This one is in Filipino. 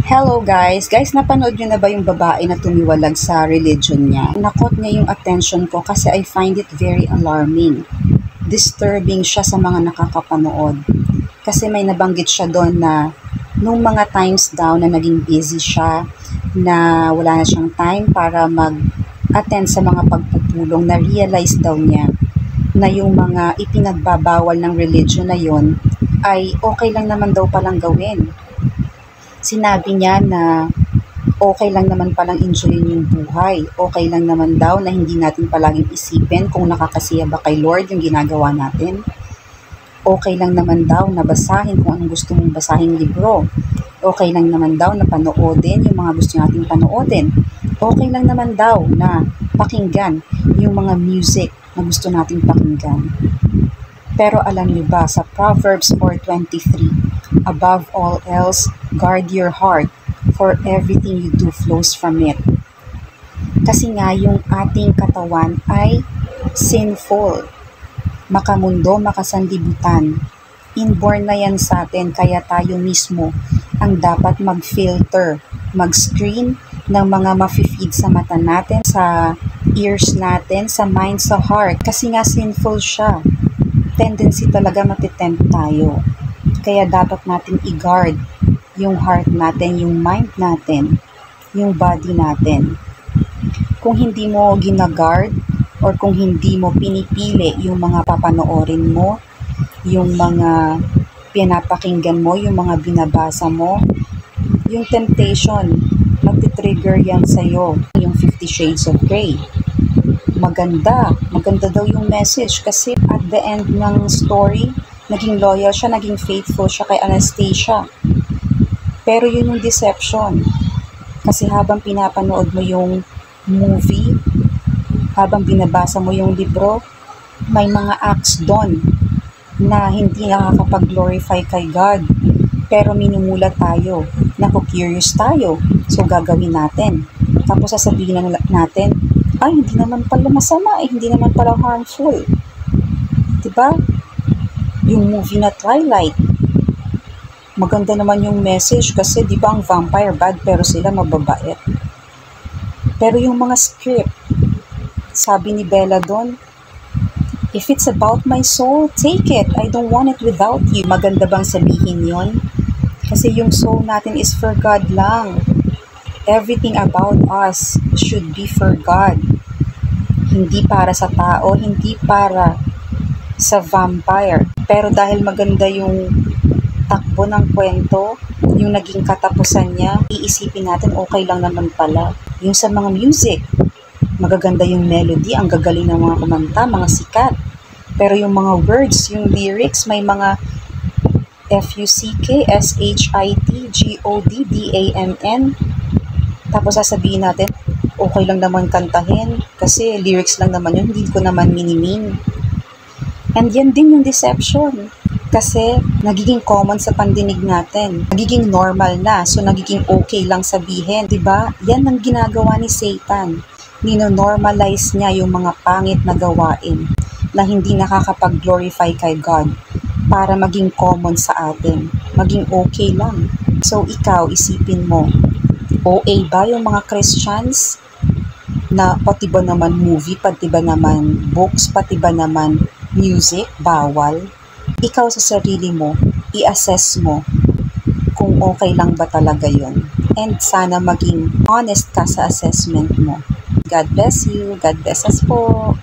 Hello guys! Guys, napanood nyo na ba yung babae na tumiwalag sa religion niya? Nakot niya yung attention ko kasi I find it very alarming. Disturbing siya sa mga nakakapanood. Kasi may nabanggit siya doon na nung mga times daw na naging busy siya, na wala na siyang time para mag-attend sa mga pagpupulong, na-realize daw niya na yung mga ipinagbabawal ng religion na yon ay okay lang naman daw palang gawin. Sinabi niya na okay lang naman palang enjoyin yung buhay. Okay lang naman daw na hindi natin palaging isipin kung nakakasiya ba kay Lord yung ginagawa natin. Okay lang naman daw na basahin kung anong gusto mong basahing libro. Okay lang naman daw na panoodin yung mga gusto nating panoodin. Okay lang naman daw na pakinggan yung mga music na gusto nating pakinggan. Pero alam niyo ba, sa Proverbs 4:23, above all else, guard your heart, for everything you do flows from it. Kasi nga yung ating katawan ay sinful, makamundo, makasanlibutan. Inborn na yan sa atin, kaya tayo mismo ang dapat mag-filter, mag-screen ng mga mafe-feed sa mata natin, sa ears natin, sa mind, sa heart. Kasi nga sinful siya. Tendency talaga matitempt tayo. Kaya dapat natin i-guard yung heart natin, yung mind natin, yung body natin. Kung hindi mo gina-guard or kung hindi mo pinipili yung mga papanoorin mo, yung mga pinapakinggan mo, yung mga binabasa mo, yung temptation, magti-trigger yan sa'yo. Yung 50 Shades of Grey. Maganda daw yung message kasi at the end ng story, naging loyal siya, naging faithful siya kay Anastasia. Pero yun yung deception. Kasi habang pinapanood mo yung movie, habang binabasa mo yung libro, may mga acts doon na hindi nakakapag-glorify kay God. Pero minumulat tayo, naku-curious tayo, so gagawin natin. Tapos sasabihin natin, ay, hindi naman pala masama, hindi naman pala harmful. Diba? Yung movie na Twilight, maganda naman yung message kasi di ba ang vampire bad pero sila mababait. Pero yung mga script, sabi ni Bella doon, if it's about my soul, take it. I don't want it without you. Maganda bang sabihin yon? Kasi yung soul natin is for God lang. Everything about us should be for God. Hindi para sa tao, hindi para sa vampire. Pero dahil maganda yung takbo ng kwento, yung naging katapusan niya, iisipin natin okay lang naman pala. Yung sa mga music, magaganda yung melody, ang gagaling ng mga kumanta, mga sikat. Pero yung mga words, yung lyrics, may mga FUCK, SHIT, GODDAMN. Tapos sasabihin natin, okay lang naman kantahin kasi lyrics lang naman yun, hindi ko naman minimin. And yan din yung deception. Kasi nagiging common sa pandinig natin. Nagiging normal na, so nagiging okay lang sabihin. Diba? Yan ang ginagawa ni Satan. Nino-normalize niya yung mga pangit na gawain na hindi nakakapag-glorify kay God para maging common sa atin. Maging okay lang. So ikaw, isipin mo, OA ba yung mga Christians na pati ba naman movie, pati ba naman books, pati ba naman music, bawal? Ikaw sa sarili mo, i-assess mo kung okay lang ba talaga yun. And sana maging honest ka sa assessment mo. God bless you. God bless us po.